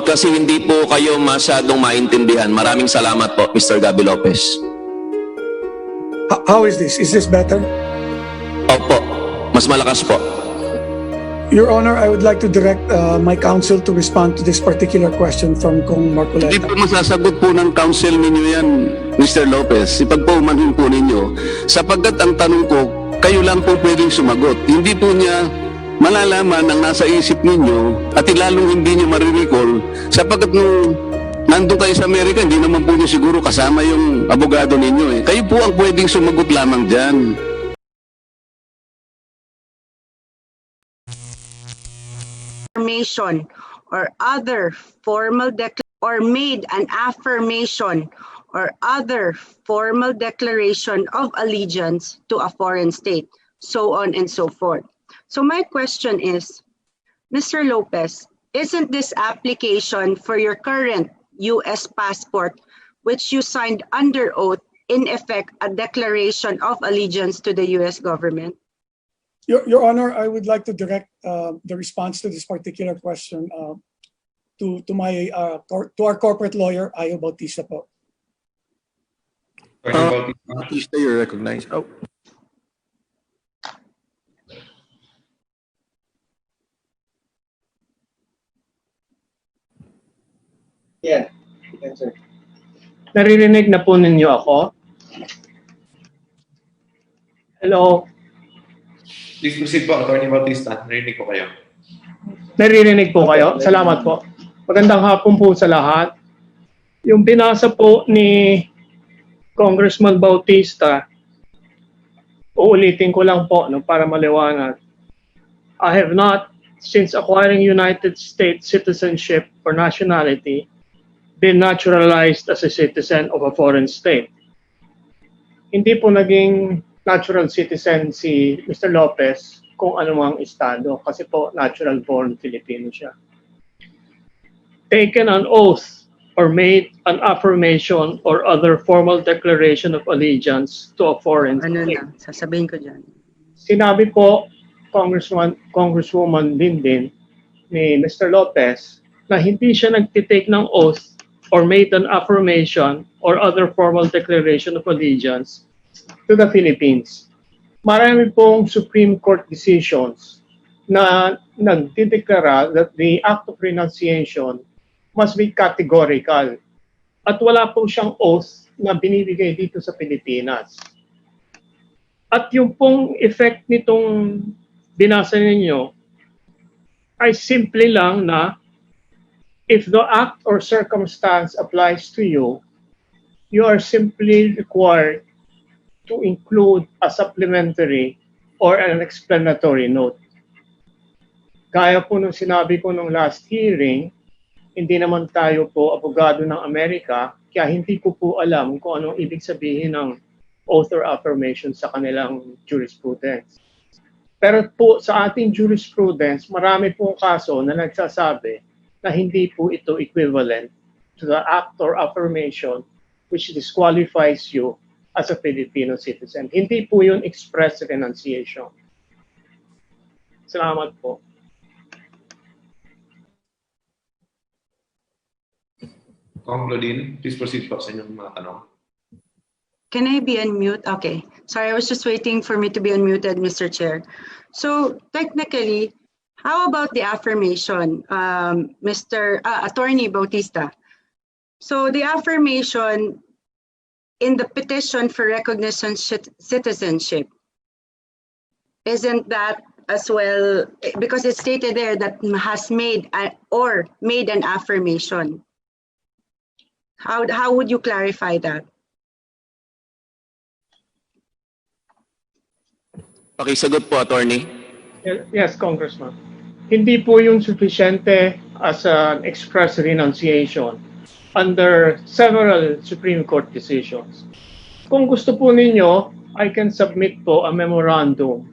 kasi hindi po kayo masyadong maintindihan. Maraming salamat po, Mr. Gabby Lopez. How is this? Is this better? Opo, mas malakas po. Your Honor, I would like to direct my counsel to respond to this particular question from Kong Hindi Marcoleta. po masasagot po ng counsel ninyo yan, Mr. Lopez. Ipagpaumanhin po ninyo. Sapagkat ang tanong ko, kayo lang po pwedeng sumagot. Hindi po niya malalaman ang nasa isip ninyo at ilalong hindi niyo marirecall sapagkat nung nandun kayo sa Amerika, hindi naman po niyo siguro kasama yung abogado ninyo. Kayo po ang pwedeng sumagot lamang dyan. Affirmation or other formal or made an affirmation or other formal declaration of allegiance to a foreign state, so on and so forth. So my question is, Mr. Lopez, isn't this application for your current U.S. passport, which you signed under oath, in effect a declaration of allegiance to the U.S. government? Your Honor, I would like to direct the response to this particular question to our corporate lawyer, Ayo Bautista po. Bautista, you're recognized. Oh. Yeah, yes, sir. Naririnig na po ninyo ako? Hello? Please proceed po, Attorney Bautista. Narinig ko kayo. Naririnig po kayo? Salamat po. Magandang hapon po sa lahat. Yung binasa po ni Congressman Bautista, uulitin ko lang po para maliwanag. I have not, since acquiring United States citizenship or nationality, been naturalized as a citizen of a foreign state. Hindi po naging natural citizen si Mr. Lopez kung anumang estado kasi po natural born Filipino siya. Taken an oath or made an affirmation or other formal declaration of allegiance to a foreign state. Sasabihin ko dyan. Sinabi po Congresswoman Dindin ni Mr. Lopez na hindi siya nagtitake ng oath or made an affirmation or other formal declaration of allegiance to the Philippines. Marami pong Supreme Court decisions na nagdideklara that the act of renunciation must be categorical. At wala po siyang oath na binibigay dito sa Pilipinas. At yung pong effect nitong binasa ninyo ay simple lang na if the act or circumstance applies to you, you are simply required to include a supplementary or an explanatory note. Gaya po nung sinabi ko nung last hearing, hindi naman tayo po abogado ng Amerika, kaya hindi ko po alam kung anong ibig sabihin ng oath or affirmation sa kanilang jurisprudence. Pero po sa ating jurisprudence, marami pong kaso na nagsasabi na hindi po ito equivalent to the act or affirmation which disqualifies you as a Filipino citizen. Hindi po yun express renunciation. Salamat po. Kong Claudine, please proceed po sa inyong mga tanong. Can I be unmute? Okay. Sorry, I was just waiting for me to be unmuted, Mr. Chair. So technically, how about the affirmation, Attorney Bautista? So the affirmation in the petition for recognition citizenship, isn't that as well, because it's stated there that has made or made an affirmation? How would you clarify that? Pakisagot po, Attorney. Yes, Congressman. Hindi po yung sufficiente as an express renunciation under several Supreme Court decisions. Kung gusto po ninyo, I can submit po a memorandum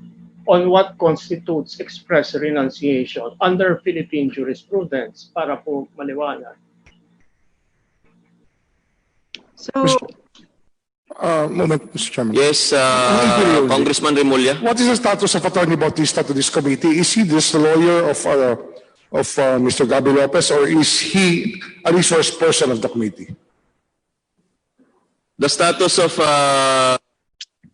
on what constitutes express renunciation under Philippine jurisprudence para po maliwanag. So, Moment, Mr. Chairman. Yes, Congressman Remulla. What is the status of Attorney Bautista to this committee? Is he this lawyer of of Mr. Gabby Lopez, or is he a resource person of the committee? The status of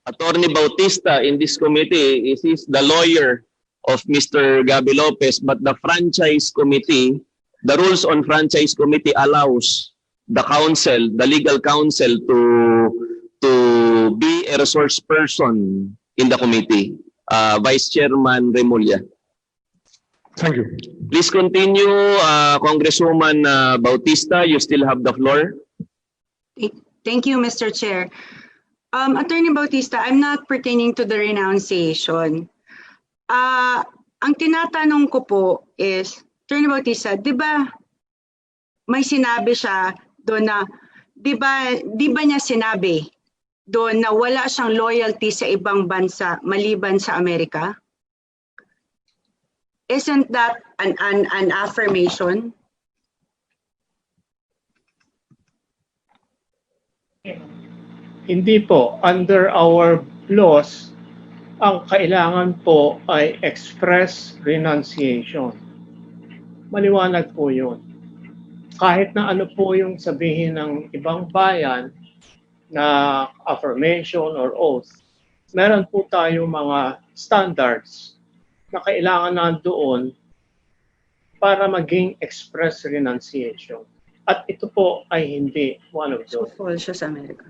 Attorney Bautista in this committee is he's the lawyer of Mr. Gabby Lopez, but the franchise committee, the rules on franchise committee allows the counsel, the legal counsel to be a resource person in the committee. Vice Chairman Remulla. Thank you. Please continue, Congresswoman Bautista. You still have the floor. Thank you, Mr. Chair. Attorney Bautista, I'm not pertaining to the renunciation. Ang tinatanong ko po is, Attorney Bautista, di ba may sinabi siya doon na, di ba niya sinabi doon na wala siyang loyalty sa ibang bansa maliban sa Amerika? Isn't that an affirmation? Hindi po. Under our laws, ang kailangan po ay express renunciation. Maliwanag po yun. Kahit na ano po yung sabihin ng ibang bayan na affirmation or oath, meron po tayo mga standards na kailangan nandoon para maging express renunciation. At ito po ay hindi one of those. False siya sa Amerika.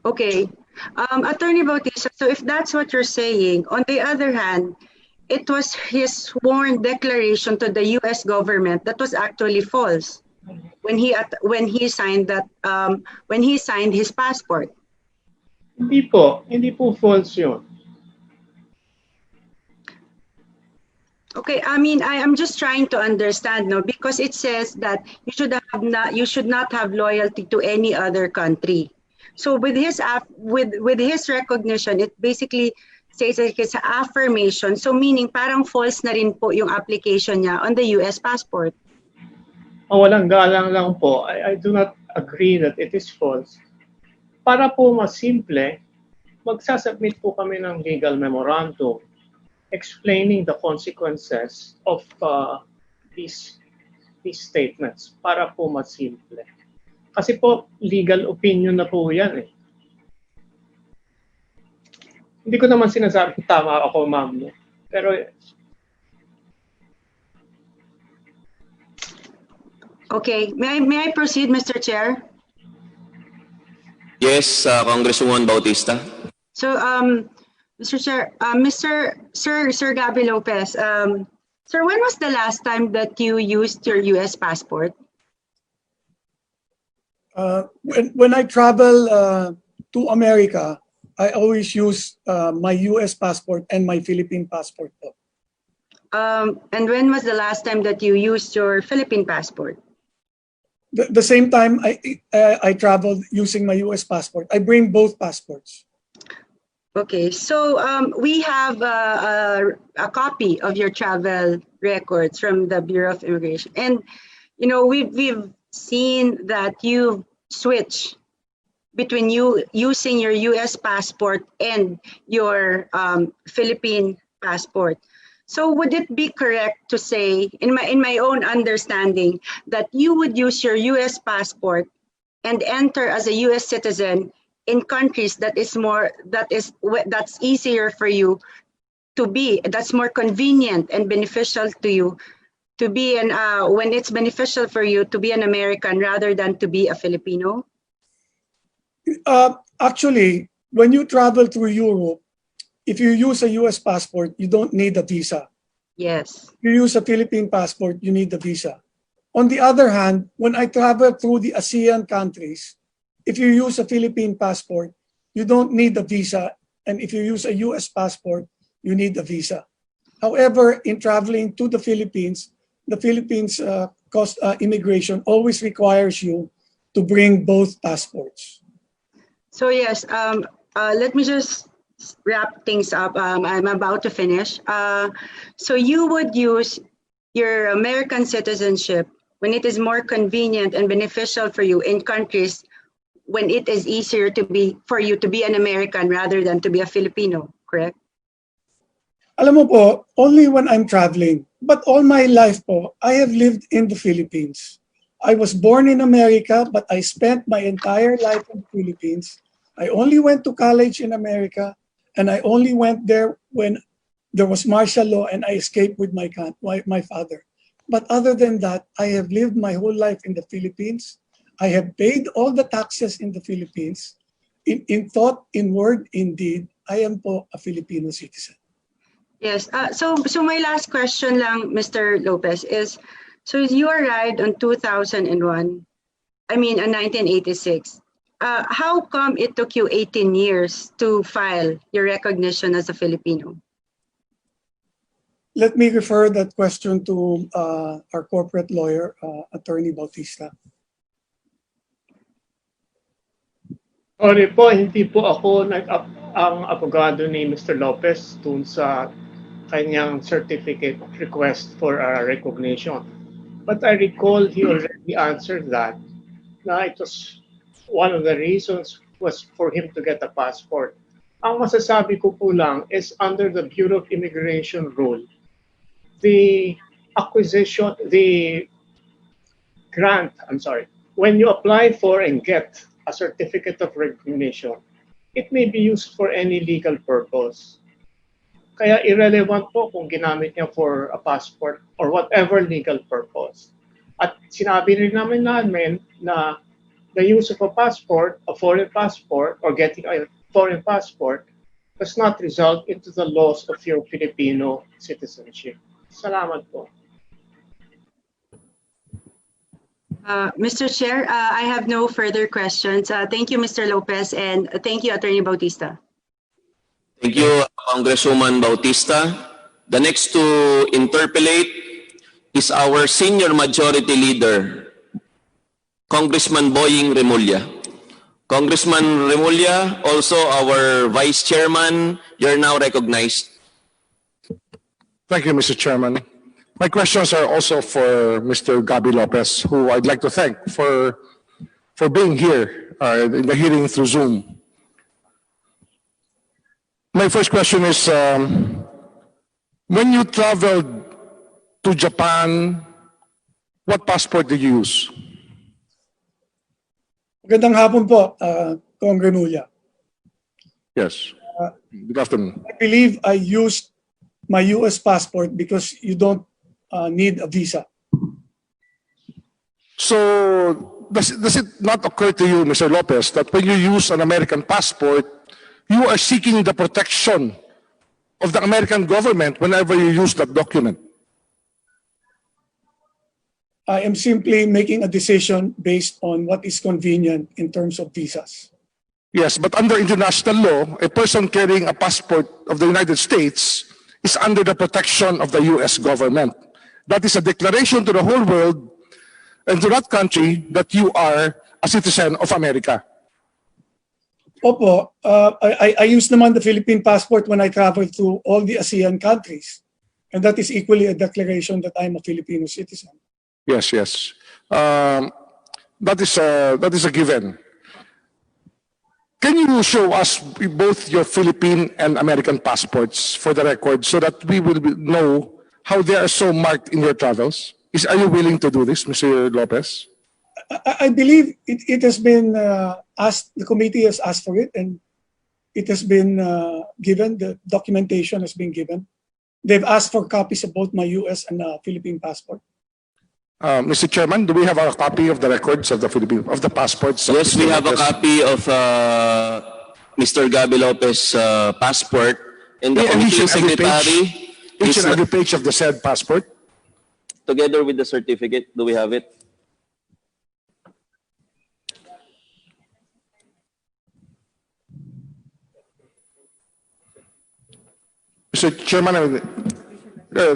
Okay. Attorney Bautista, so if that's what you're saying, on the other hand, it was his sworn declaration to the U.S. government that was actually false when he signed that when he signed his passport. Hindi po false yun. Okay, I mean, I'm just trying to understand, no, because it says that you should not have loyalty to any other country. So with his recognition, it basically says that it's an affirmation. So meaning parang false na rin po yung application niya on the US passport. Walang galang lang po. I do not agree that it is false. Para po mas simple, magsasubmit po kami ng legal memorandum explaining the consequences of these statements para po mas simple. Kasi po, legal opinion na po yan eh. Hindi ko naman sinasabi tama ako, ma'am. No? Pero okay, may I proceed, Mr. Chair? Yes, Congresswoman Bautista. So, Mr. Chair, Sir Gabby Lopez, sir, when was the last time that you used your U.S. passport? When I travel to America, I always use my U.S. passport and my Philippine passport. And when was the last time that you used your Philippine passport? The same time I traveled using my U.S. passport. I bring both passports. Okay, so we have a copy of your travel records from the Bureau of Immigration, and you know we've seen that you switch between you using your U.S. passport and your Philippine passport. So would it be correct to say, in my own understanding, that you would use your U.S. passport and enter as a U.S. citizen in countries that's easier for you to be, that's more convenient and beneficial to you to be when it's beneficial for you to be an American rather than to be a Filipino? Actually, when you travel through Europe, if you use a U.S. passport, you don't need a visa. Yes. If you use a Philippine passport, you need a visa. On the other hand, when I travel through the ASEAN countries, if you use a Philippine passport, you don't need a visa. And if you use a U.S. passport, you need a visa. However, in traveling to the Philippines immigration always requires you to bring both passports. So yes, let me just wrap things up. I'm about to finish. So you would use your American citizenship when it is more convenient and beneficial for you in countries when it is easier for you to be an American rather than to be a Filipino, correct? Alam mo po, only when I'm traveling. But all my life po, I have lived in the Philippines. I was born in America, but I spent my entire life in the Philippines. I only went to college in America, and I only went there when there was martial law and I escaped with my father. But other than that, I have lived my whole life in the Philippines. I have paid all the taxes in the Philippines. In thought, in word, in deed, I am po a Filipino citizen. Yes. So my last question lang, Mr. Lopez, is, so you arrived on 2001, I mean, in 1986. How come it took you 18 years to file your recognition as a Filipino? Let me refer that question to our corporate lawyer, Attorney Bautista. Sorry po, hindi po ako ang abogado ni Mr. Lopez dun sa kanyang certificate request for recognition. But I recall he already answered that, na it was one of the reasons was for him to get a passport. Ang masasabi ko po lang is under the Bureau of Immigration rule, the when you apply for and get a certificate of recognition, it may be used for any legal purpose. Kaya irrelevant po kung ginamit niya for a passport or whatever legal purpose. At sinabi rin namin na the use of a passport, a foreign passport, or getting a foreign passport does not result into the loss of your Filipino citizenship. Salamat po. Mr. Chair, I have no further questions. Thank you, Mr. Lopez, and thank you, Attorney Bautista. Thank you, Congresswoman Bautista. The next to interpellate is our senior majority leader, Congressman Boying Remulla. Congressman Remulla, also our Vice Chairman, you're now recognized. Thank you, Mr. Chairman. My questions are also for Mr. Gabi Lopez, who I'd like to thank for being here in the hearing through Zoom. My first question is, when you traveled to Japan, what passport did you use? Magandang hapon po, Kong Remulla. Yes. Good afternoon. I believe I used my US passport because you don't need a visa. So, does it not occur to you, Mr. Lopez, that when you use an American passport, you are seeking the protection of the American government whenever you use that document? I am simply making a decision based on what is convenient in terms of visas. Yes, but under international law, a person carrying a passport of the United States is under the protection of the US government. That is a declaration to the whole world and to that country that you are a citizen of America. Opo, I use naman the Philippine passport when I travel to all the ASEAN countries. And that is equally a declaration that I'm a Filipino citizen. Yes, yes. That is a given. Can you show us both your Philippine and American passports for the record so that we will know how they are so marked in your travels? Are you willing to do this, Mr. Lopez? I believe it has been asked, the committee has asked for it, and it has been given, the documentation has been given. They've asked for copies of both my US and Philippine passport. Mr. Chairman, do we have a copy of the records of the passports? Yes, we have a copy of Mr. Gabi Lopez' passport, and the committee secretary Each and every page of the said passport. together with the certificate. Do we have it? Mr. Chairman,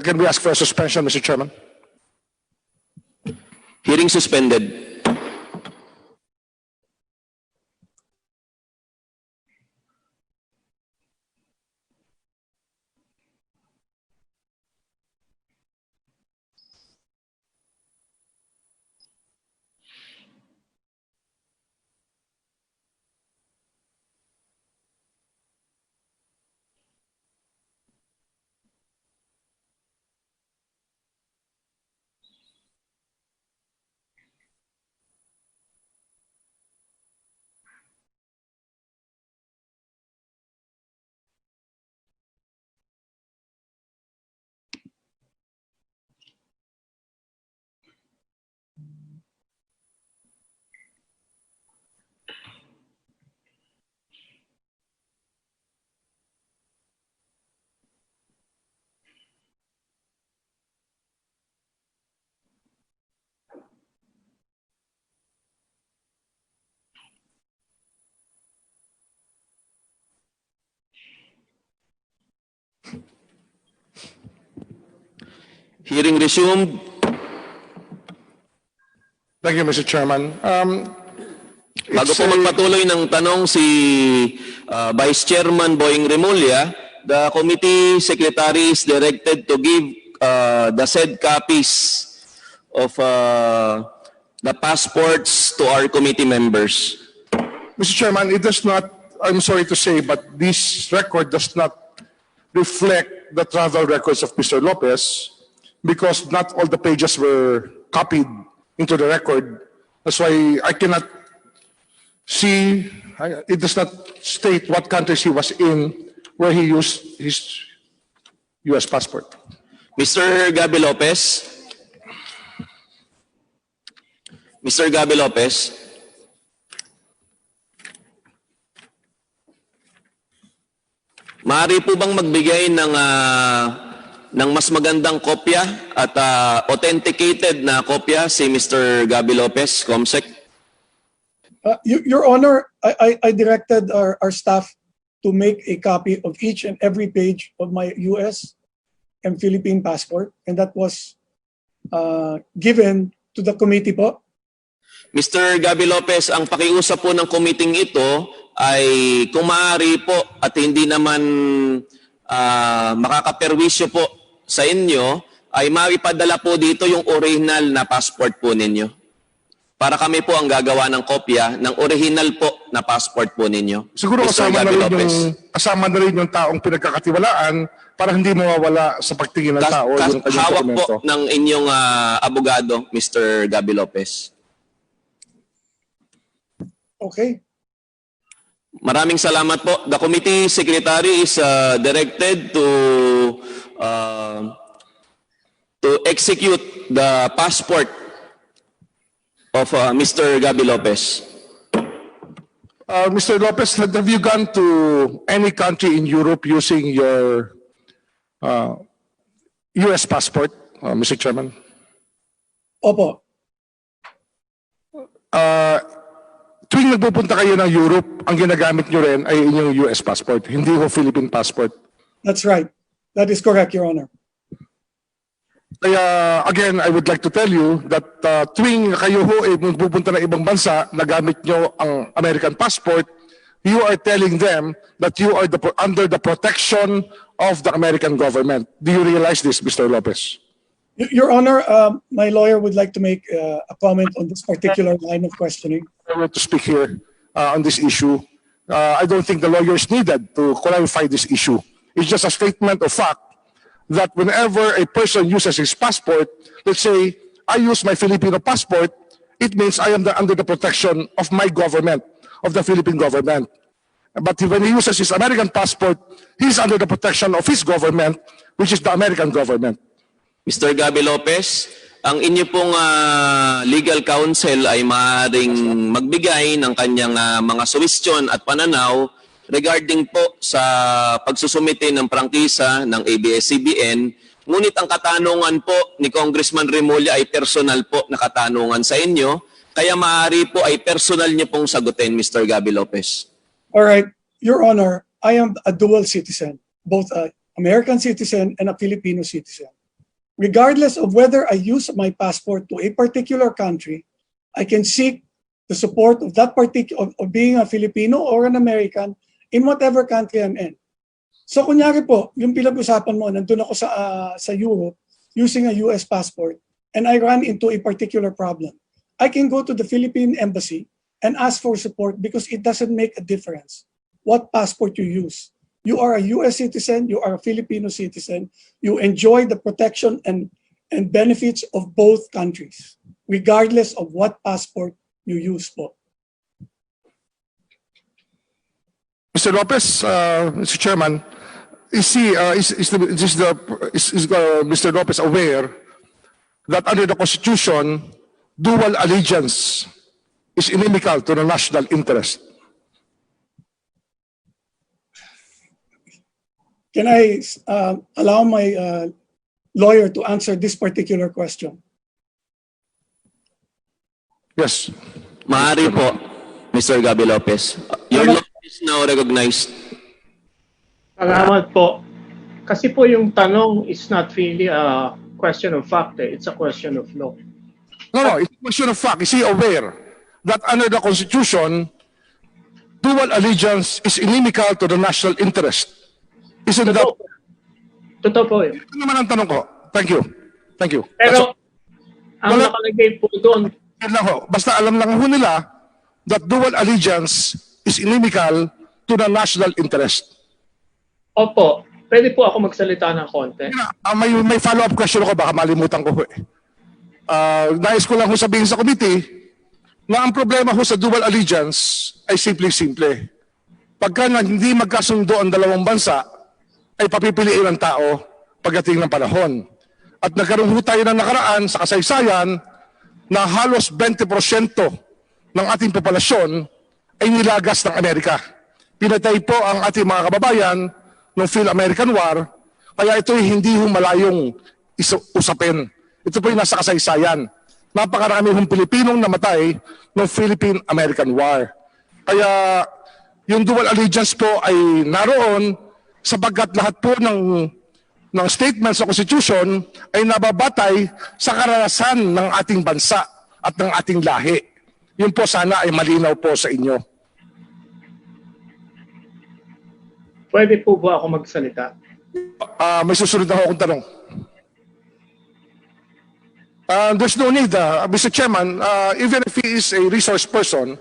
can we ask for a suspension, Mr. Chairman? Hearing suspended. Hearing resumed. Thank you, Mr. Chairman. Bago It's po a- magpatuloy ng tanong si Vice Chairman Boying Remulla, the committee secretary is directed to give the said copies of the passports to our committee members. Mr. Chairman, it does not, I'm sorry to say, but this record does not reflect the travel records of Mr. Lopez because not all the pages were copied into the record. That's why I cannot see, it does not state what countries he was in where he used his U.S. passport. Mr. Gabi Lopez. Mr. Gabi Lopez. Maaari po bang magbigay ng mas magandang kopya at authenticated na kopya si Mr. Gabi Lopez, Comsec? Your Honor, I directed our staff to make a copy of each and every page of my US and Philippine passport, and that was given to the committee po. Mr. Gabi Lopez, ang pakiusap po ng committee ito ay kung maaari po at hindi naman makakaperwisyo po sa inyo, ay maipadala po dito yung original na passport po ninyo. Para kami po ang gagawa ng kopya ng original po na passport po ninyo. Siguro Mr. Gabi Lopez. kasama na rin yung taong pinagkakatiwalaan para hindi mawawala sa pagtingin ng tao yung kanyang Hawak po dokumento. ng inyong abogado, Mr. Gabi Lopez. Okay. Maraming salamat po. The committee secretary is directed to execute the passport of Mr. Gabi Lopez. Mr. Lopez, have you gone to any country in Europe using your U.S. passport, Mr. Chairman? Opo. Tuwing nagpupunta kayo ng Europe, ang ginagamit nyo rin ay inyong U.S. passport, hindi ho Philippine passport. That's right. That is correct, Your Honor. Kaya, again, I would like to tell you that tuwing kayo ho ay pupunta ng ibang bansa, nagamit nyo ang American passport, you are telling them that you are under the protection of the American government. Do you realize this, Mr. Lopez? Your Honor, my lawyer would like to make a comment on this particular line of questioning. I want to speak here on this issue. I don't think the lawyer is needed to clarify this issue. It's just a statement of fact that whenever a person uses his passport, let's say, I use my Filipino passport, it means I am under the protection of my government, of the Philippine government. But when he uses his American passport, he's under the protection of his government, which is the American government. Mr. Gabi Lopez, ang inyo pong legal counsel ay maaaring magbigay ng kanyang mga suwestyon at pananaw regarding po sa pagsusumite ng prangkisa ng ABS-CBN. Ngunit ang katanungan po ni Congressman Remulla ay personal po na katanungan sa inyo. Kaya maaari po ay personal niyo pong sagutin, Mr. Gabi Lopez. All right. Your Honor, I am a dual citizen, both an American citizen and a Filipino citizen. Regardless of whether I use my passport to a particular country, I can seek the support of that particular, of being a Filipino or an American in whatever country I'm in. So kunyari po, yung pinag-usapan mo, nandun ako sa Europe using a US passport and I run into a particular problem. I can go to the Philippine embassy and ask for support because it doesn't make a difference what passport you use. You are a US citizen, you are a Filipino citizen, you enjoy the protection and benefits of both countries, regardless of what passport you use po. Mr. Lopez, Mr. Chairman, is Mr. Lopez aware that under the Constitution, dual allegiance is inimical to the national interest? Can I allow my lawyer to answer this particular question? Yes. Maaari po, Mr. Gabi Lopez. Your law is now recognized. Salamat po. Kasi po yung tanong is not really question of fact. It's a question of law. No, it's a question of fact. Is he aware that under the Constitution, dual allegiance is inimical to the national interest? Isn't that? Totoo po yun. Ito naman ang tanong ko. Thank you. Thank you. Pero, ang wala- nakalagay po doon, Yun lang ho. Basta alam lang ho nila that dual allegiance is inimical to the national interest. opo, pwede po ako magsalita ng konti. May follow-up question ako, baka malimutan ko ho eh. Nais ko lang ho sabihin sa committee na ang problema ho sa dual allegiance ay simple-simple. Pagka hindi magkasundo ang dalawang bansa, ay papipiliin ang tao pagdating ng panahon. At nagkaroon ho tayo ng nakaraan sa kasaysayan na halos 20% ng ating populasyon ay nilagas ng Amerika. Pinatay po ang ating mga kababayan ng Phil-American War, kaya ito ay hindi ho malayong usapin. Ito po yung nasa kasaysayan. Napakarami hong Pilipinong namatay ng Philippine-American War. Kaya yung dual allegiance po ay naroon sapagkat lahat po ng statement sa Constitution ay nababatay sa karanasan ng ating bansa at ng ating lahi. Yun po sana ay malinaw po sa inyo. Pwede po ba ako magsalita? May susunod na akong tanong. There's no need, Mr. Chairman, even if he is a resource person,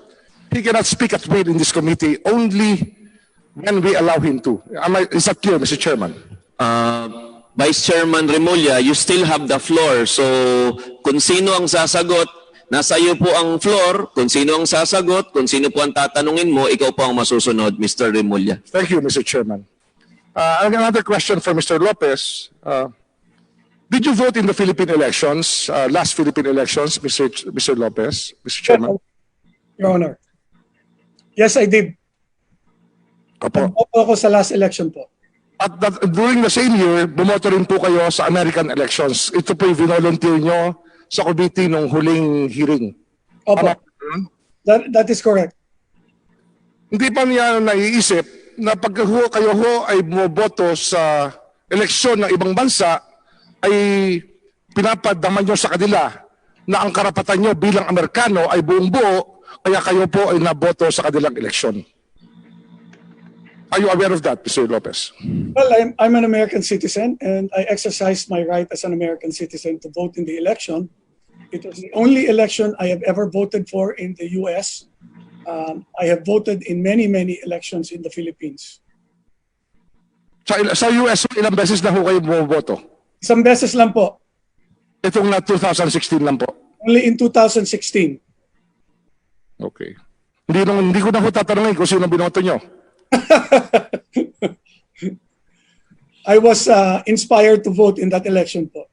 he cannot speak at will in this committee only when we allow him to. Is that clear, Mr. Chairman? Vice Chairman Remulla, you still have the floor. So, kung sino ang sasagot, nasa iyo po ang floor. Kung sino ang sasagot, kung sino po ang tatanungin mo, ikaw po ang masusunod, Mr. Remulla. Thank you, Mr. Chairman. Another question for Mr. Lopez. Did you vote in the Philippine elections, last Philippine elections, Mr. Lopez, Mr. Chairman? Your Honor. Yes, I did. Opo. Bumoto ako sa last election po. At during the same year, bumoto rin po kayo sa American elections. Ito po yung volunteer nyo sa committee nung huling hearing. Opo. That is correct. Hindi pa niya naiisip na pag kayo ho ay bumoboto sa eleksyon ng ibang bansa, ay pinapadama nyo sa kanila na ang karapatan nyo bilang Amerikano ay buong buo, kaya kayo po ay naboto sa kanilang eleksyon. Are you aware of that, Mr. Lopez? Well, I'm an American citizen and I exercised my right as an American citizen to vote in the election. It was the only election I have ever voted for in the US. I have voted in many elections in the Philippines. Sa US, ilang beses na ho kayo bumoboto? Isang beses lang po. Itong na 2016 lang po. Only in 2016. Okay. Hindi ko na ho tatanungin kung sino binoto nyo. I was inspired to vote in that election po.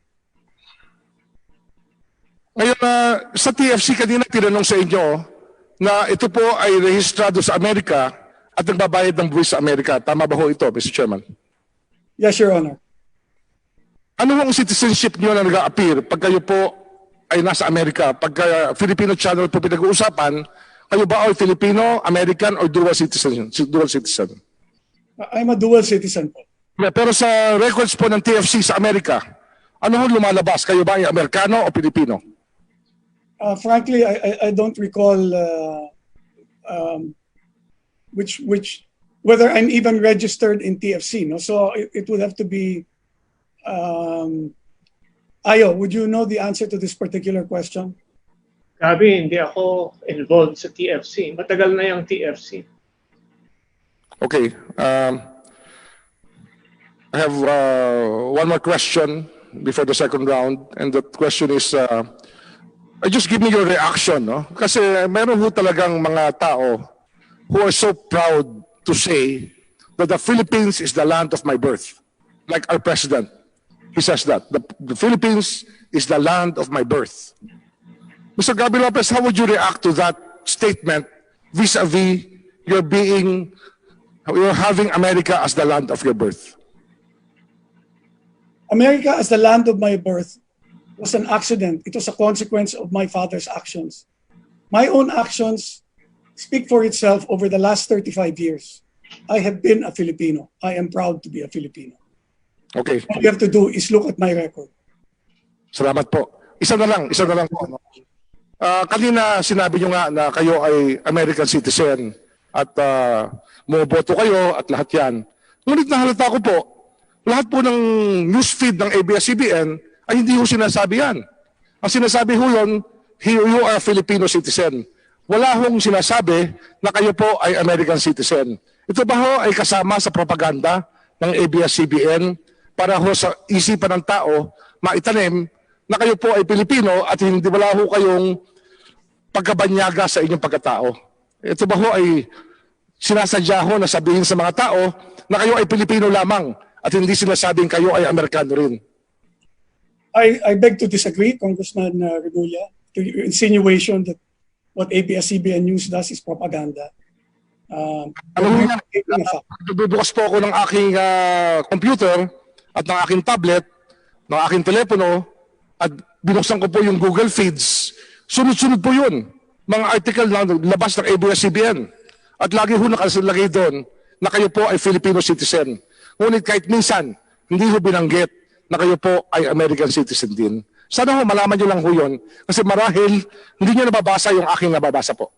Ngayon, sa TFC kanina tinanong sa inyo na ito po ay rehistrado sa Amerika at nagbabayad ng buwis sa Amerika. Tama ba ho ito, Mr. Chairman? Yes, Your Honor. Ano ang citizenship niyo na nag-a-appear pag kayo po ay nasa Amerika? Pag Filipino channel po pinag-uusapan, kayo ba ay Filipino, American, or dual citizen? I'm a dual citizen po. Pero sa records po ng TFC sa Amerika, ano ho lumalabas? Kayo ba ay Amerikano o Filipino? Frankly, I don't recall whether I'm even registered in TFC. No, so it would have to be. Ayo, would you know the answer to this particular question? Gabi, hindi ako involved sa TFC. Matagal na yung TFC. Okay. I have one more question before the second round, and that question is, just give me your reaction, no? Kasi meron ho talagang mga tao who are so proud to say that the Philippines is the land of my birth. Like our president, he says that. The Philippines is the land of my birth. Mr. Gabi Lopez, how would you react to that statement vis-a-vis you're having America as the land of your birth? America as the land of my birth was an accident. It was a consequence of my father's actions. My own actions speak for itself over the last 35 years. I have been a Filipino. I am proud to be a Filipino. Okay. All you have to do is look at my record. Salamat po. Isa na lang po. No? Kanina sinabi nyo nga na kayo ay American citizen at bumoboto kayo at lahat yan. Ngunit nahalata ko po, lahat po ng newsfeed ng ABS-CBN ay hindi ho sinasabi yan. Ang sinasabi ho yun, you are a Filipino citizen. Wala hong sinasabi na kayo po ay American citizen. Ito ba ho ay kasama sa propaganda ng ABS-CBN para ho sa isipan ng tao maitanim na kayo po ay Pilipino at hindi wala ho kayong pagkabanyaga sa inyong pagkatao? Ito ba ho ay sinasadya ho na sabihin sa mga tao na kayo ay Pilipino lamang at hindi sinasabing kayo ay Amerikano rin? I beg to disagree, Congressman Remulla, to your insinuation that what ABS-CBN News does is propaganda. Bubukas po ako ng aking computer at ng aking tablet, ng aking telepono, at binuksan ko po yung Google Feeds. Sunod-sunod po yun. Mga article na labas ng ABS-CBN. At lagi ho nakasalagay doon na kayo po ay Filipino citizen. Ngunit kahit minsan, hindi ho binanggit na kayo po ay American citizen din. Sana ho malaman nyo lang ho yun. Kasi marahil, hindi nyo nababasa yung aking nababasa po.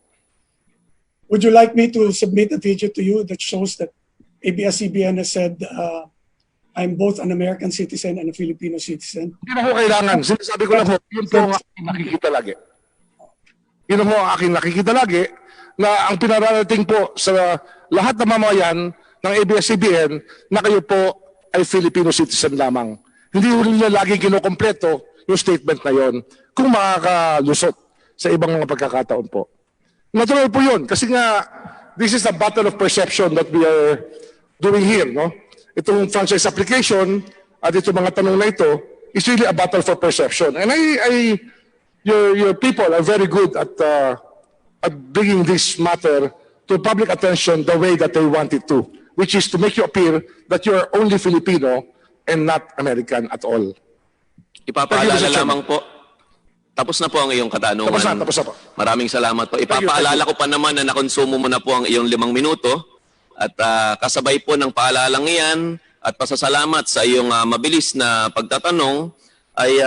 Would you like me to submit a video to you that shows that ABS-CBN has said I'm both an American citizen and a Filipino citizen? Hindi na ho kailangan. Sinasabi ko lang ho, yun po ang aking nakikita lagi. Yun ho ang aking nakikita lagi na ang pinararating po sa lahat ng mamayan ng ABS-CBN na kayo po ay Filipino citizen lamang. Hindi ho nila laging kinukompleto yung statement na yon kung makakalusot sa ibang mga pagkakataon po. Natural po yun kasi nga this is a battle of perception that we are doing here. No? Itong franchise application at itong mga tanong na ito is really a battle for perception. And your people are very good at bringing this matter to public attention the way that they want it to, which is to make you appear that you are only Filipino and not American at all. Ipapaalala lamang po. Tapos na po ang iyong katanungan. Tapos na po. Maraming salamat po. Ipapaalala ko pa naman na nakonsumo mo na po ang iyong 5 minuto. At kasabay po ng paalalang iyan at pasasalamat sa iyong mabilis na pagtatanong ay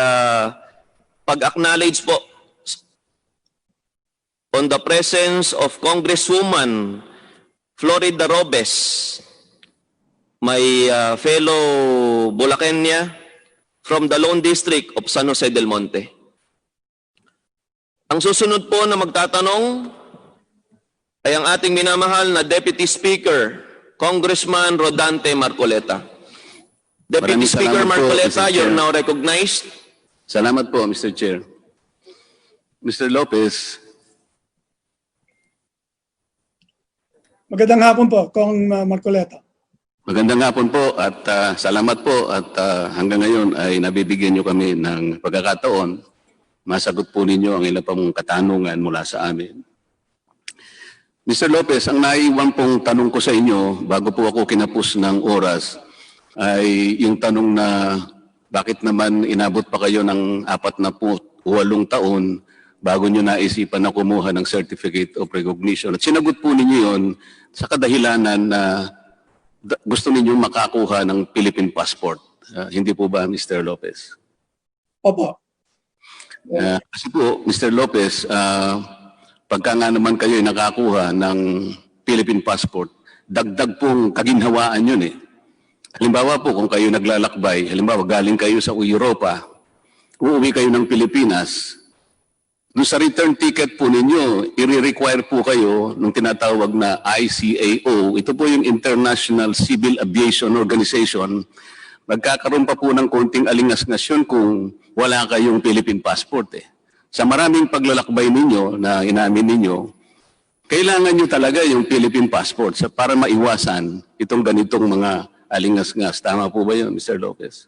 pag-acknowledge po on the presence of Congresswoman Florida Robes, my fellow Bulaqueña from the Lone District of San Jose del Monte. Ang susunod po na magtatanong ay ang ating minamahal na Deputy Speaker, Congressman Rodante Marcoleta. Deputy Maraming Speaker salamat po, Marcoleta, Mr. you're Chair. now recognized. Salamat po, Mr. Chair. Mr. Lopez, Magandang hapon po, Kong Marcoleta. magandang hapon po at salamat po at hanggang ngayon ay nabibigyan nyo kami ng pagkakataon. Masagot po ninyo ang ilang pong katanungan mula sa amin. Mr. Lopez, ang naiwan pong tanong ko sa inyo bago po ako kinapos ng oras ay yung tanong na bakit naman inabot pa kayo ng 48 taon bago nyo naisipan na kumuha ng Certificate of Recognition. At sinagot po ninyo yun sa kadahilanan na gusto ninyo makakuha ng Philippine passport. Hindi po ba, Mr. Lopez? Opo. Kasi po, Mr. Lopez, pagka nga naman kayo ay nakakuha ng Philippine passport, dagdag pong kaginhawaan yun eh. Halimbawa po, kung kayo naglalakbay, halimbawa galing kayo sa Europa, uuwi kayo ng Pilipinas, doon sa return ticket po ninyo, i-require po kayo ng tinatawag na ICAO. Ito po yung International Civil Aviation Organization. Magkakaroon pa po ng konting alingas-ngasyon kung wala kayong Philippine passport eh. Sa maraming paglalakbay ninyo na inamin ninyo, kailangan nyo talaga yung Philippine passport para maiwasan itong ganitong mga alingas-ngas. Tama po ba yun, Mr. Lopez?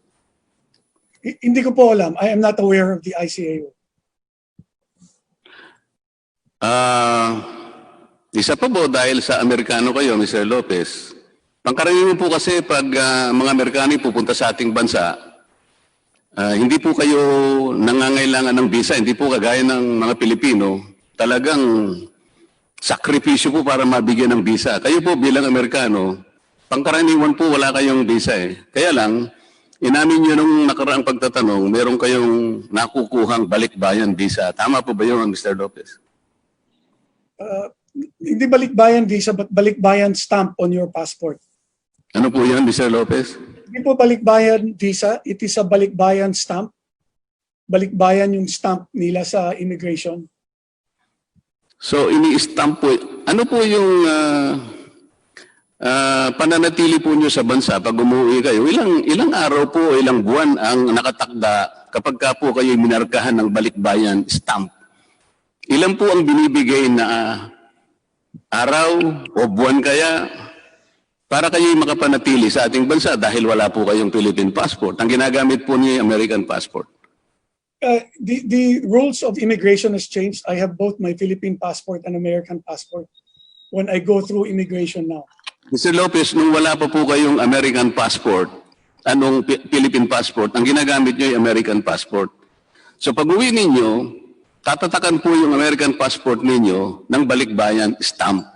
Hindi ko po alam. I am not aware of the ICAO. Isa pa po dahil sa Amerikano kayo, Mr. Lopez. Pangkaraniwan po kasi pag mga Amerikano pupunta sa ating bansa, hindi po kayo nangangailangan ng visa, hindi po kagaya ng mga Pilipino, talagang sakripisyo po para mabigyan ng visa. Kayo po bilang Amerikano, pangkaraniwan po wala kayong visa eh. Kaya lang, inamin nyo nung nakaraang pagtatanong, meron kayong nakukuhang balikbayan visa. Tama po ba yun, Mr. Lopez? Hindi balikbayan visa, but balikbayan stamp on your passport. Ano po yan, Mr. Lopez? Hindi po balikbayan visa, it is a balikbayan stamp. Balikbayan yung stamp nila sa immigration. So, ini-stamp po. Ano po yung pananatili po nyo sa bansa pag umuwi kayo? Ilang araw po, ilang buwan ang nakatakda kapag ka po kayo minarkahan ng balikbayan stamp? Ilan po ang binibigay na araw o buwan kaya para kayo makapanatili sa ating bansa dahil wala po kayong Philippine passport? Ang ginagamit po niyo ay American passport. The rules of immigration has changed. I have both my Philippine passport and American passport when I go through immigration now. Mr. Lopez, nung wala pa po kayong American passport, anong Philippine passport, ang ginagamit niyo ay American passport. So pag uwi ninyo, tatatakan po yung American passport ninyo ng balikbayan stamp.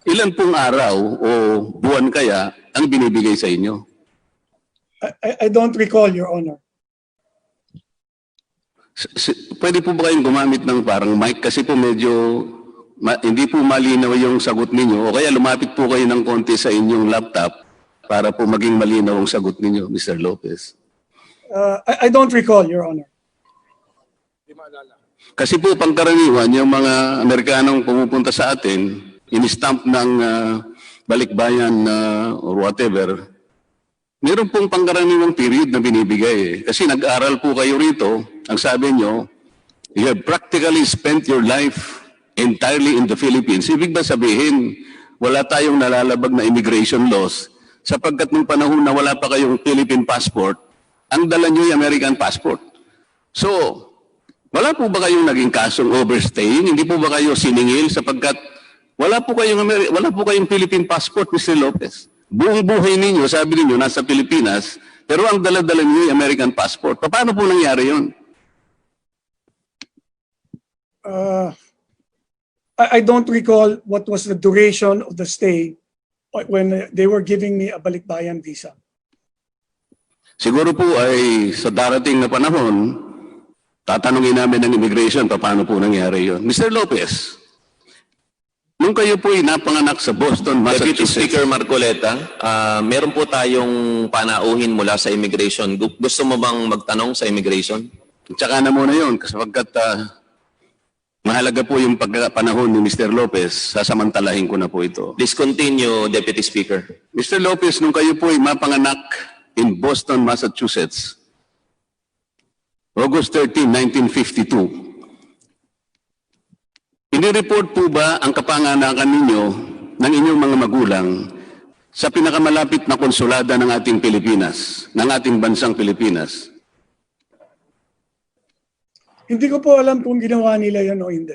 Ilan pong araw o buwan kaya ang binibigay sa inyo? I don't recall, Your Honor. Pwede po ba kayong gumamit ng parang mic? Kasi po medyo hindi po malinaw yung sagot ninyo. O kaya lumapit po kayo ng konti sa inyong laptop para po maging malinaw ang sagot ninyo, Mr. Lopez. I don't recall, Your Honor. Kasi po pangkaraniwan, yung mga Amerikanong pumupunta sa atin, in-stamp ng balikbayan or whatever, meron pong pangkaraniwang period na binibigay. Kasi nag-aral po kayo rito, ang sabi nyo, you have practically spent your life entirely in the Philippines. Ibig ba sabihin, wala tayong nalalabag na immigration laws sapagkat nung panahon na wala pa kayong Philippine passport, ang dala nyo yung American passport. So, wala po ba kayong naging kasong overstaying? Hindi po ba kayo siningil sapagkat wala po kayong Philippine passport, Mr. Lopez? Buong buhay ninyo, sabi ninyo, nasa Pilipinas, pero ang dala-dala niyo yung American passport. Paano po nangyari yun? I don't recall what was the duration of the stay when they were giving me a balikbayan visa. Siguro po ay sa darating na panahon, tatanungin namin ng immigration paano po nangyari yun. Mr. Lopez, nung kayo po ay napanganak sa Boston, Deputy Massachusetts. Speaker Marcoleta, meron po tayong panauhin mula sa immigration. Gusto mo bang magtanong sa immigration? Tsaka na muna yun, sapagkat mahalaga po yung pagkapanahon ni Mr. Lopez, sasamantalahin ko na po ito. Please continue, Deputy Speaker. Mr. Lopez, nung kayo po ay mapanganak in Boston, Massachusetts, August 13, 1952, inireport po ba ang kapanganakan ninyo ng inyong mga magulang sa pinakamalapit na konsulada ng ating Pilipinas, ng ating bansang Pilipinas? Hindi ko po alam kung ginawa nila yan o hindi.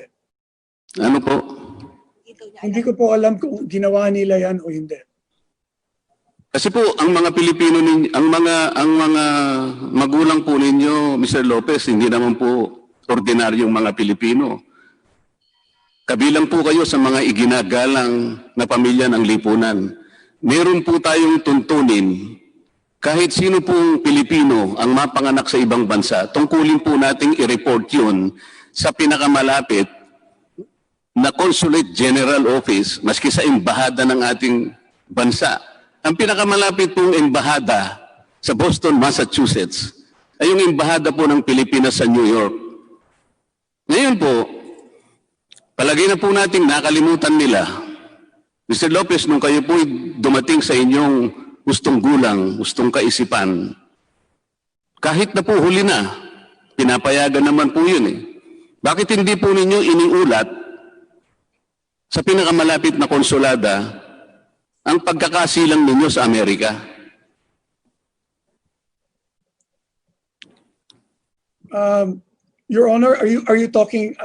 Ano po? Hindi ko po alam kung ginawa nila yan o hindi. Kasi po ang mga Pilipino ninyo, ang mga magulang po ninyo, Mr. Lopez, hindi naman po ordinaryong mga Pilipino. Kabilang po kayo sa mga iginagalang na pamilya ng lipunan. Meron po tayong tuntunin. Kahit sino pong Pilipino ang mapanganak sa ibang bansa, tungkulin po nating i-report yun sa pinakamalapit na Consulate General Office, maski sa embahada ng ating bansa. Ang pinakamalapit pong embahada sa Boston, Massachusetts, ay yung embahada po ng Pilipinas sa New York. Ngayon po, palagay na po natin nakalimutan nila. Mr. Lopez, nung kayo po dumating sa inyong gustong gulang, gustong kaisipan, kahit na po huli na, pinapayagan naman po yun eh. Bakit hindi po ninyo iniulat sa pinakamalapit na konsulada ang pagkakasilang ninyo sa Amerika? Your Honor, are you talking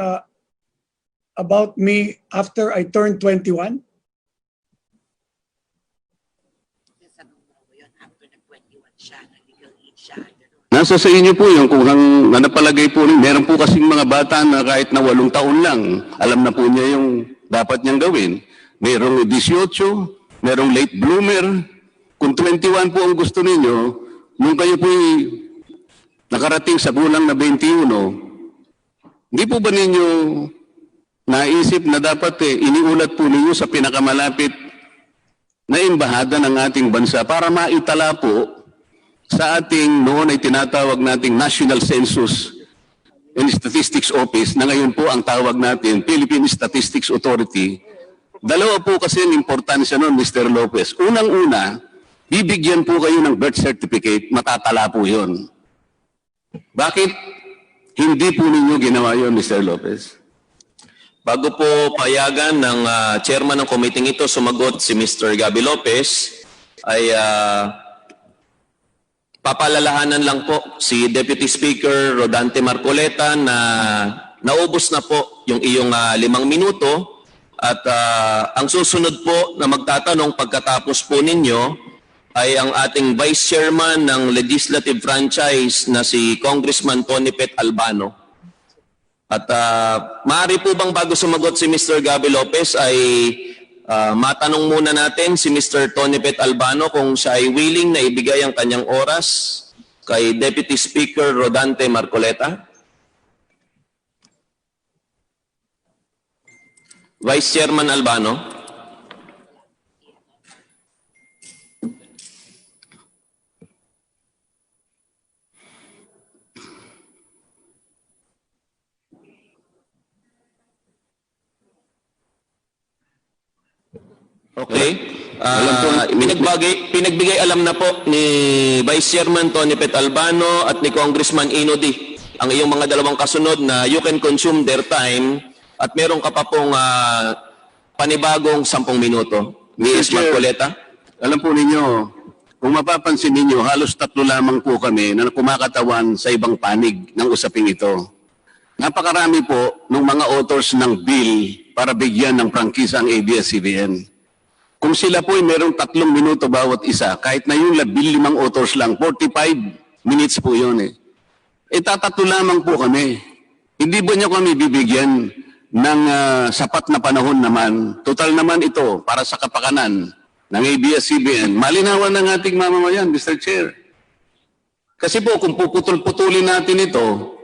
about me after I turned 21? Nasa sa inyo po yung kung napalagay po rin. Meron po kasing mga bata na kahit na 8 taon lang, alam na po niya yung dapat niyang gawin. Merong 18, merong late bloomer. Kung 21 po ang gusto ninyo, nung kayo po'y nakarating sa gulang na 21, hindi po ba ninyo naisip na dapat iniulat po ninyo sa pinakamalapit na embahada ng ating bansa para maitala po sa ating noon ay tinatawag nating National Census and Statistics Office na ngayon po ang tawag natin Philippine Statistics Authority. Dalawa po kasi ang importansya noon, Mr. Lopez. Unang-una, bibigyan po kayo ng birth certificate, matatala po yun. Bakit hindi po ninyo ginawa yun, Mr. Lopez? Bago po payagan ng chairman ng committee ito sumagot si Mr. Gabby Lopez, ay papalalahanan lang po si Deputy Speaker Rodante Marcoleta na naubos na po yung iyong 5 minuto at ang susunod po na magtatanong pagkatapos po ninyo ay ang ating Vice Chairman ng Legislative Franchise na si Congressman Tony Pet Albano. At maaari po bang bago sumagot si Mr. Gabby Lopez ay matanong muna natin si Mr. Tony Pet Albano kung siya ay willing na ibigay ang kanyang oras kay Deputy Speaker Rodante Marcoleta. Vice Chairman Albano. Okay. Pinagbigay alam na po ni Vice Chairman Tony Pet Albano at ni Congressman Inodi ang iyong mga dalawang kasunod na you can consume their time at meron ka pa pong panibagong 10 minuto. Ms. Marcoleta. Alam po ninyo, kung mapapansin ninyo, halos 3 lamang po kami na kumakatawan sa ibang panig ng usaping ito. Napakarami po ng mga authors ng bill para bigyan ng prangkisa ang ABS-CBN. Kung sila po ay merong 3 minuto bawat isa, kahit na yung 15 authors lang, 45 minutes po yun eh. Tatatlo lamang po kami. Hindi ba niyo kami bibigyan ng sapat na panahon naman? Total naman ito para sa kapakanan ng ABS-CBN. Malinawan ng ating mamamayan, Mr. Chair. Kasi po, kung puputol-putulin natin ito,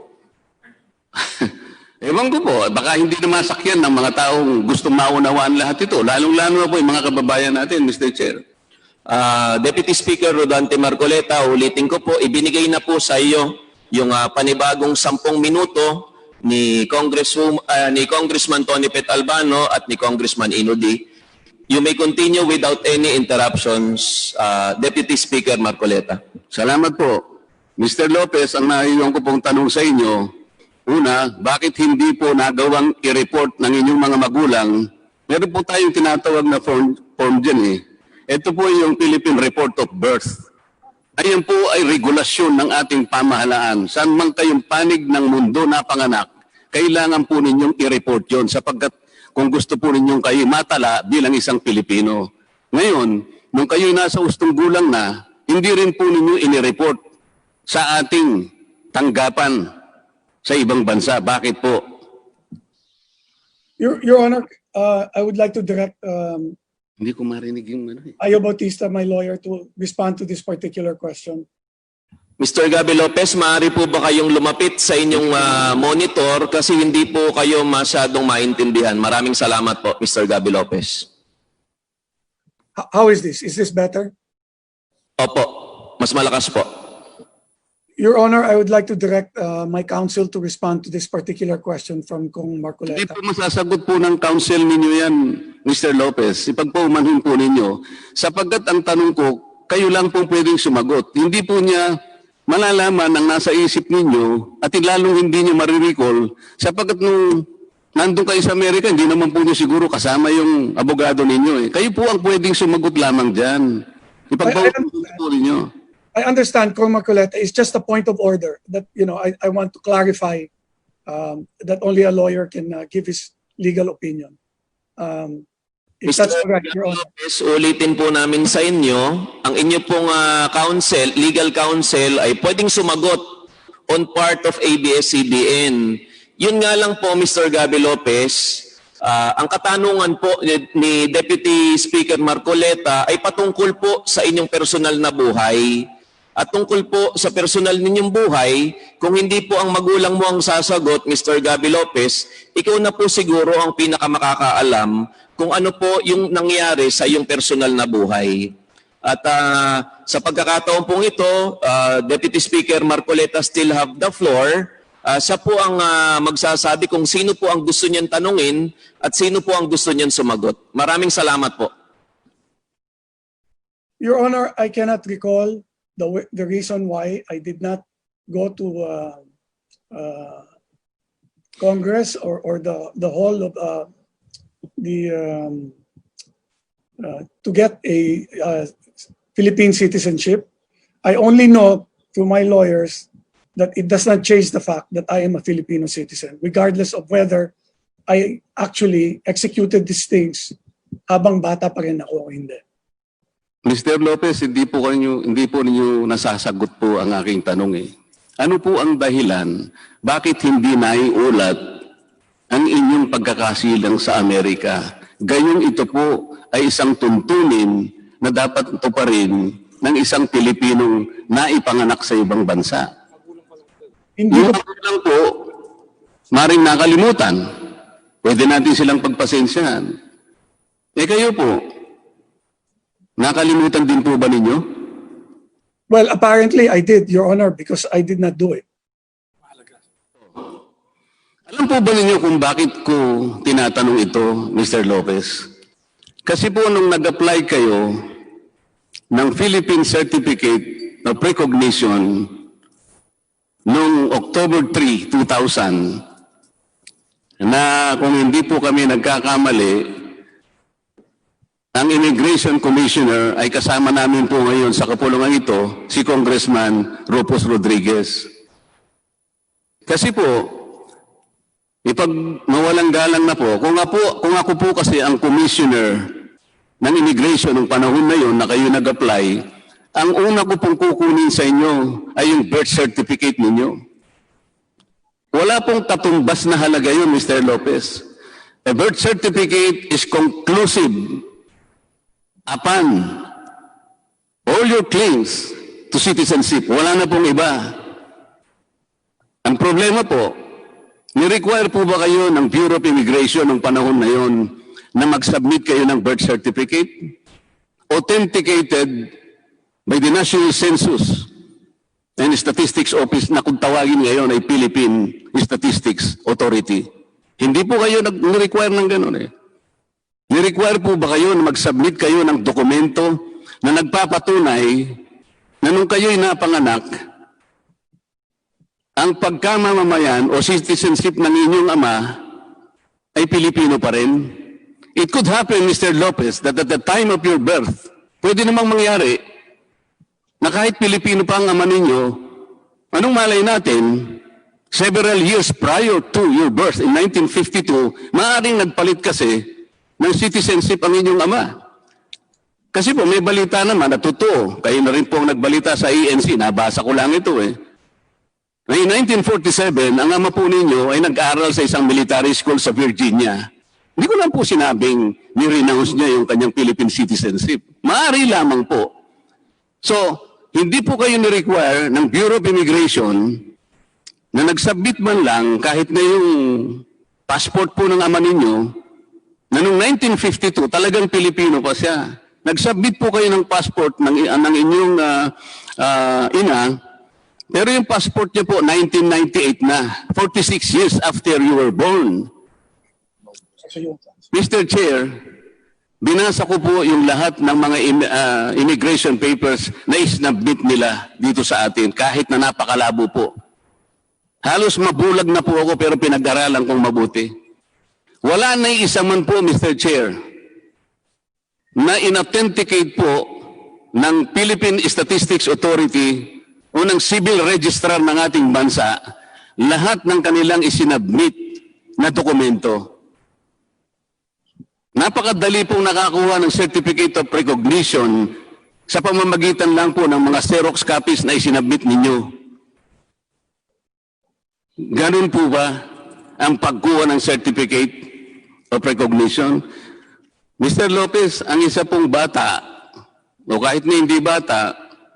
ewan ko po, baka hindi na masakyan ng mga taong gustong maunawaan lahat ito. Lalong-lalo na po yung mga kababayan natin, Mr. Chair. Deputy Speaker Rodante Marcoleta, ulitin ko po, ibinigay na po sa iyo yung panibagong 10 minuto ni Congressman Tony Pet Albano at ni Congressman Inodi. You may continue without any interruptions, Deputy Speaker Marcoleta. Salamat po. Mr. Lopez, ang naiwan ko pong tanong sa inyo, una, bakit hindi po nagawang i-report ng inyong mga magulang? Meron po tayong tinatawag na form dyan eh. Ito po yung Philippine Report of Birth. Ayan po ay regulasyon ng ating pamahalaan. Saan man kayong panig ng mundo na panganak, kailangan po ninyong i-report yun sapagkat kung gusto po ninyong kayo matala bilang isang Pilipino. Ngayon, nung kayo nasa ustong gulang na, hindi rin po ninyo ini-report sa ating tanggapan sa ibang bansa. Bakit po? Your Honor, I would like to direct Hindi ko marinig yung ano eh. Ayo Bautista, my lawyer, to respond to this particular question. Mr. Gabby Lopez, maaari po ba kayong lumapit sa inyong monitor kasi hindi po kayo masyadong maintindihan. Maraming salamat po, Mr. Gabby Lopez. How is this? Is this better? Opo, mas malakas po. Your Honor, I would like to direct my counsel to respond to this particular question from Kong Hindi Marcoleta. po masasagot po ng counsel ninyo yan, Mr. Lopez. Ipagpaumanhin po ninyo. Sapagkat ang tanong ko, kayo lang po pwedeng sumagot. Hindi po niya malalaman ang nasa isip ninyo at lalong hindi niyo marirecall sapagkat nung nandun kayo sa Amerika, hindi naman po niyo siguro kasama yung abogado ninyo eh. Kayo po ang pwedeng sumagot lamang dyan. Ipagpaumanhin po ninyo. I understand, Kong Marcoleta, it's just a point of order that, you know, I want to clarify that only a lawyer can give his legal opinion. If that's correct, Your Honor. Lopez, ulitin po namin sa inyo, ang inyo pong counsel, legal counsel ay pwedeng sumagot on part of ABS-CBN. Yun nga lang po, Mr. Gabby Lopez, ang katanungan po ni Deputy Speaker Marcoleta ay patungkol po sa inyong personal na buhay. At tungkol po sa personal ninyong buhay, kung hindi po ang magulang mo ang sasagot, Mr. Gabby Lopez, ikaw na po siguro ang pinakamakakaalam kung ano po yung nangyari sa iyong personal na buhay. At sa pagkakataon pong ito, Deputy Speaker Marcoleta still have the floor. Siya po ang magsasabi kung sino po ang gusto niyan tanungin at sino po ang gusto niyan sumagot. Maraming salamat po. Your Honor, I cannot recall the reason why I did not go to Congress or the hall of to get a Philippine citizenship. I only know through my lawyers that it does not change the fact that I am a Filipino citizen, regardless of whether I actually executed these things habang bata pa rin ako o hindi. Mr. Lopez, hindi po ninyo nasasagot po ang aking tanong eh. Ano po ang dahilan bakit hindi naiulat ang inyong pagkakasilang sa Amerika? Gayong ito po ay isang tuntunin na dapat ito pa rin ng isang Pilipinong naipanganak sa ibang bansa. Hindi Yung ko, lang po, maring nakalimutan. Pwede natin silang pagpasensyahan. Eh kayo po, nakalimutan din po ba ninyo? well, apparently I did, Your Honor, because I did not do it. Alam po ba ninyo kung bakit ko tinatanong ito, Mr. Lopez? Kasi po nung nag-apply kayo ng Philippine Certificate of Recognition noong October 3, 2000, na kung hindi po kami nagkakamali, ang Immigration Commissioner ay kasama namin po ngayon sa kapulungan ito, si Congressman Rufus Rodriguez. Kasi po, ipag mawalang galang na po, kung ako po kasi ang commissioner ng immigration ng panahon na yon na kayo nag-apply, ang una ko pong kukunin sa inyo ay yung birth certificate ninyo. Wala pong katumbas na halaga yun, Mr. Lopez. A birth certificate is conclusive upon all your claims to citizenship. Wala na pong iba. Ang problema po, ni-require po ba kayo ng Bureau of Immigration ng panahon na yon na mag-submit kayo ng birth certificate authenticated by the National Census and Statistics Office na kung tawagin ngayon ay Philippine Statistics Authority? Hindi po kayo ni-require ng gano'n eh. Ni-require po ba kayo na mag-submit kayo ng dokumento na nagpapatunay na nung kayo'y napanganak, ang pagkamamamayan o citizenship ng inyong ama ay Pilipino pa rin? It could happen, Mr. Lopez, that at the time of your birth, pwede namang mangyari na kahit Pilipino pa ang ama ninyo, anong malay natin, several years prior to your birth in 1952, maaaring nagpalit kasi ng citizenship ang inyong ama. Kasi po may balita naman na totoo. Kayo na rin po ang nagbalita sa ENC. Nabasa ko lang ito eh. Na in 1947, ang ama po ninyo ay nag-aaral sa isang military school sa Virginia. Hindi ko lang po sinabing ni-renounce niya yung kanyang Philippine citizenship. Maaari lamang po. So, hindi po kayo ni-require ng Bureau of Immigration na nag-submit man lang kahit na yung passport po ng ama ninyo na noong 1952, talagang Pilipino pa siya. Nag-submit po kayo ng passport ng inyong ina, pero yung passport niya po, 1998 na, 46 years after you were born. Mr. Chair, binasa ko po yung lahat ng mga immigration papers na isnabit nila dito sa atin, kahit na napakalabo po. Halos mabulag na po ako pero pinag-aralan kong mabuti. Wala na isa man po, Mr. Chair, na inauthenticate po ng Philippine Statistics Authority o ng Civil Registrar ng ating bansa lahat ng kanilang isinabmit na dokumento. Napakadali pong nakakuha ng Certificate of Recognition sa pamamagitan lang po ng mga Xerox copies na isinabmit ninyo. Ganun po ba ang pagkuha ng Certificate of Recognition? Mr. Lopez, ang isa pong bata, o kahit na hindi bata,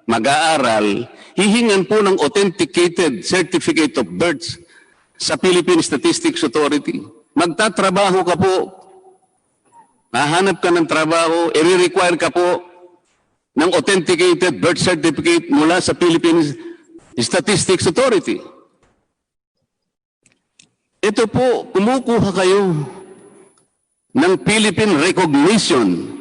mag-aaral, hihingan po ng authenticated certificate of birth sa Philippine Statistics Authority. Magtatrabaho ka po, hahanap ka ng trabaho, i-require ka po ng authenticated birth certificate mula sa Philippine Statistics Authority. Ito po, kumukuha kayo ng Philippine recognition.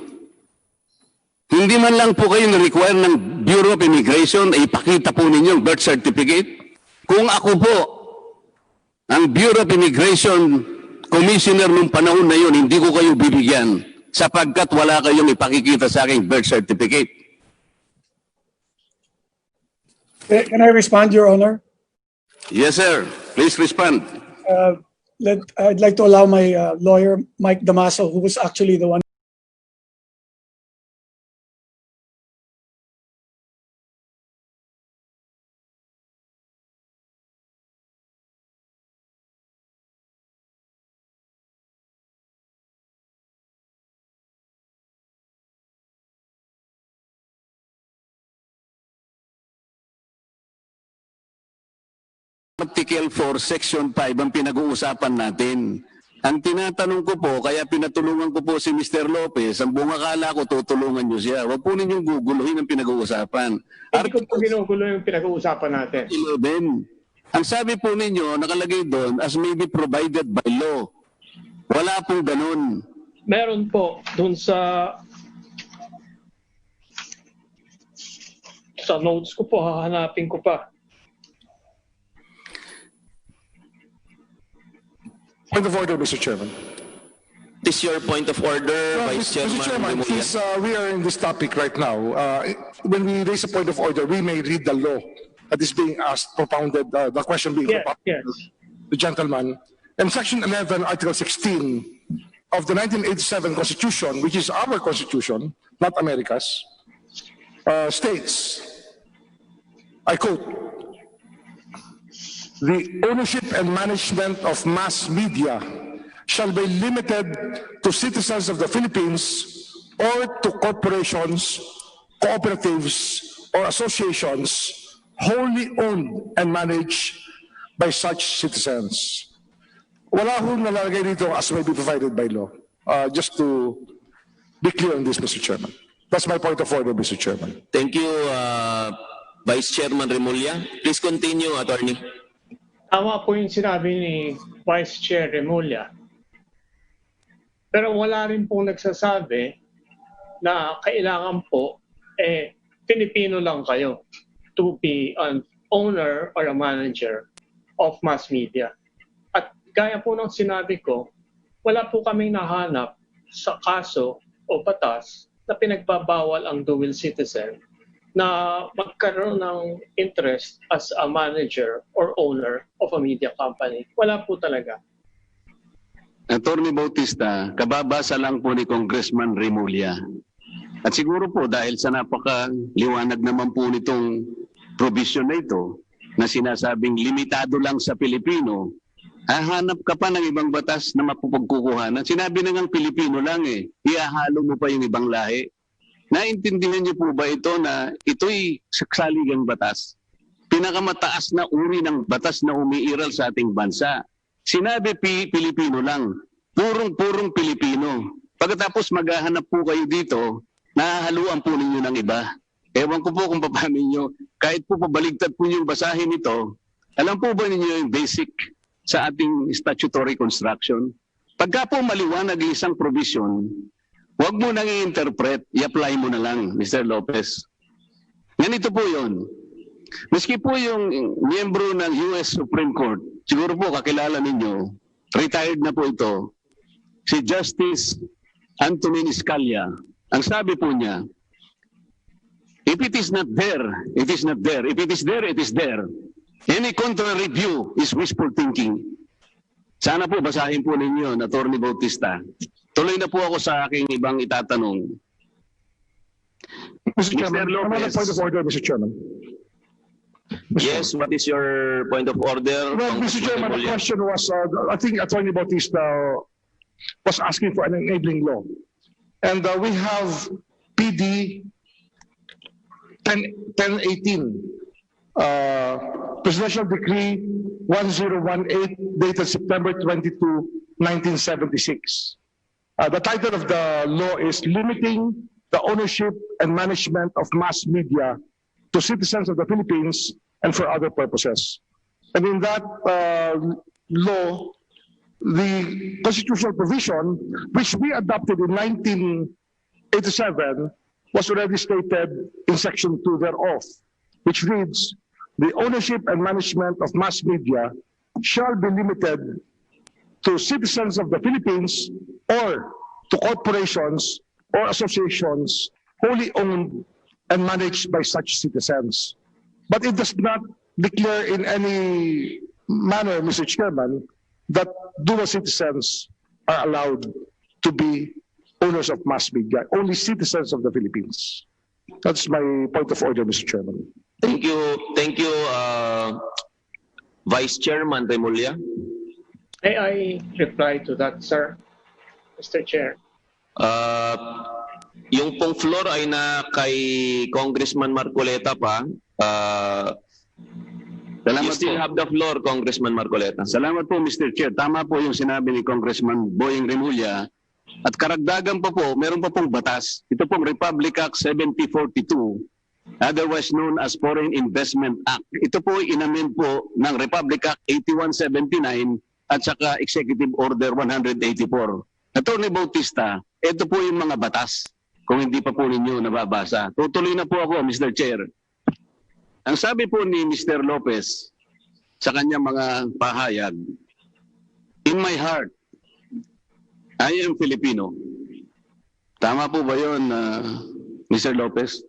Hindi man lang po kayo na-require ng Bureau of Immigration ay ipakita po ninyo ang birth certificate. Kung ako po, ang Bureau of Immigration Commissioner nung panahon na yun, hindi ko kayo bibigyan sapagkat wala kayong ipakikita sa aking birth certificate. Can I respond, Your Honor? Yes, sir. Please respond. I'd like to allow my lawyer, Mike Damaso, who was actually the one. Article 4, Section 5 ang pinag-uusapan natin. Ang tinatanong ko po, kaya pinatulungan ko po si Mr. Lopez, ang buong akala ko tutulungan niyo siya. Huwag po ninyong guguluhin ang pinag-uusapan. Hindi ko po ginugulo yung pinag-uusapan natin. 11. Ang sabi po ninyo, nakalagay doon, as may be provided by law. Wala pong ganun. Meron po dun sa notes ko po, hahanapin ko pa. Point of order, Mr. Chairman. This is your point of order, Vice Mr. Chairman, Chairman Remulla. since we are in this topic right now, when we raise a point of order, we may read the law that is being asked, propounded, the question being Yes, propounded yes. to the gentleman. And Section 11, Article 16 of the 1987 Constitution, which is our Constitution, not America's, states, I quote, "The ownership and management of mass media shall be limited to citizens of the Philippines or to corporations, cooperatives, or associations wholly owned and managed by such citizens." Wala hong nalalagay dito as may be provided by law. Just to be clear on this, Mr. Chairman. That's my point of order, Mr. Chairman. Thank you, Vice Chairman Remulla. Please continue, Attorney. Tama po yung sinabi ni Vice Chair Remulla. Pero wala rin pong nagsasabi na kailangan po, Pilipino lang kayo to be an owner or a manager of mass media. At gaya po ng sinabi ko, wala po kaming nahanap sa kaso o batas na pinagbabawal ang dual citizen na magkaroon ng interest as a manager or owner of a media company. Wala po talaga. Attorney Bautista, kababasa lang po ni Congressman Remulla. At siguro po dahil sa napaka-liwanag naman po nitong provision na ito na sinasabing limitado lang sa Pilipino, hahanap ka pa ng ibang batas na mapupagkukuhanan. Sinabi na ngang Pilipino lang ihahalo mo pa yung ibang lahi. Naintindihan niyo po ba ito na ito'y saksaligang batas? Pinakamataas na uri ng batas na umiiral sa ating bansa. Sinabi Pilipino lang, purong Pilipino. Pagkatapos maghahanap po kayo dito, nahahaluan po ninyo ng iba. Ewan ko po kung paano ninyo, kahit po pabaligtad po yung basahin ito, alam po ba ninyo yung basic sa ating statutory construction? Pagka po maliwanag isang provision, huwag mo nang i-interpret, i-apply mo na lang, Mr. Lopez. Ganito po yun. Maski po yung miyembro ng US Supreme Court, siguro po kakilala ninyo, retired na po ito, si Justice Antonin Scalia. Ang sabi po niya, if it is not there, it is not there. If it is there, it is there. Any contrary view is wishful thinking. Sana po basahin po ninyo, Attorney Bautista. Tuloy na po ako sa aking ibang itatanong. Mr. Chairman, another point of order, Mr. Chairman. Yes, what is your point of order? Well, Mr. Chairman, the question was, I think Attorney Bautista was asking for an enabling law. And we have PD 1018, Presidential Decree 1018 dated September 22, 1976. The title of the law is Limiting the Ownership and Management of Mass Media to Citizens of the Philippines and for Other Purposes. And in that law, the constitutional provision, which we adopted in 1987, was already stated in Section 2 thereof, which reads, the ownership and management of mass media shall be limited to citizens of the Philippines or to corporations or associations wholly owned and managed by such citizens. But it does not declare in any manner, Mr. Chairman, that dual citizens are allowed to be owners of mass media, only citizens of the Philippines. That's my point of order, Mr. Chairman. Thank you, Vice Chairman Remulla. May I reply to that, sir? Mr. Chair. Yung pong floor ay na kay Congressman Marcoleta pa. You still have the floor, Congressman Marcoleta. Salamat po, Mr. Chair. Tama po yung sinabi ni Congressman Boying Remulla. At karagdagan pa po, meron pa pong batas. Ito pong Republic Act 7042, otherwise known as Foreign Investment Act. Ito po ay inamend po ng Republic Act 8179 at saka Executive Order 184. Attorney Bautista, ito po yung mga batas kung hindi pa po ninyo nababasa. Tutuloy na po ako, Mr. Chair. Ang sabi po ni Mr. Lopez sa kanyang mga pahayag, in my heart, I am Filipino. Tama po ba yun, Mr. Lopez?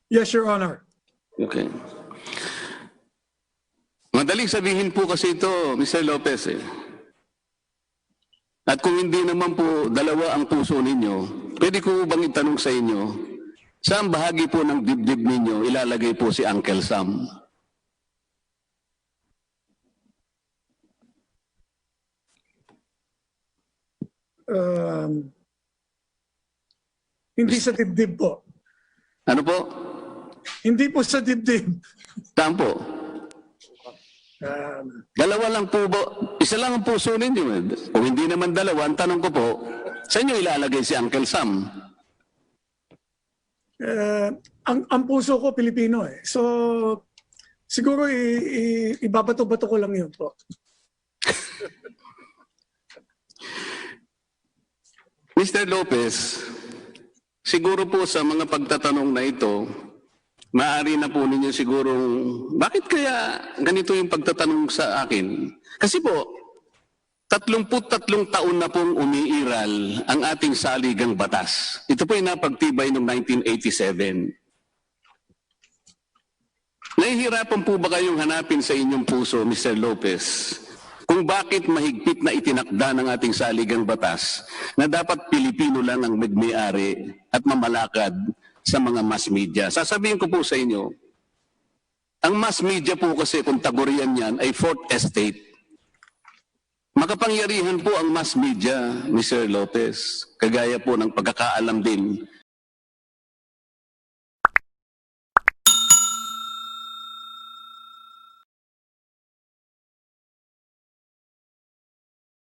Yes, Your Honor. Okay. Madaling sabihin po kasi ito, Mr. Lopez. At kung hindi naman po dalawa ang puso ninyo, pwede ko bang itanong sa inyo, saan bahagi po ng dibdib ninyo ilalagay po si Uncle Sam? Hindi sa dibdib po. Ano po? Hindi po sa dibdib. Saan po? Dalawa lang po ba? Isa lang ang puso ninyo. Kung hindi naman dalawa, ang tanong ko po, saan nyo ilalagay si Uncle Sam? Ang puso ko Pilipino eh. So siguro ibabato-bato ko lang yun po. Mr. Lopez, siguro po sa mga pagtatanong na ito, maaari na po ninyo sigurong, bakit kaya ganito yung pagtatanong sa akin? Kasi po, 33 taon na pong umiiral ang ating saligang batas. Ito po yung napagtibay noong 1987. Nahihirapan po ba kayong hanapin sa inyong puso, Mr. Lopez, kung bakit mahigpit na itinakda ng ating saligang batas na dapat Pilipino lang ang magmayari at mamalakad sa mga mass media? Sasabihin ko po sa inyo, ang mass media po kasi kung tagurian yan ay fourth estate. Makapangyarihan po ang mass media, Mr. Lopez, kagaya po ng pagkakaalam din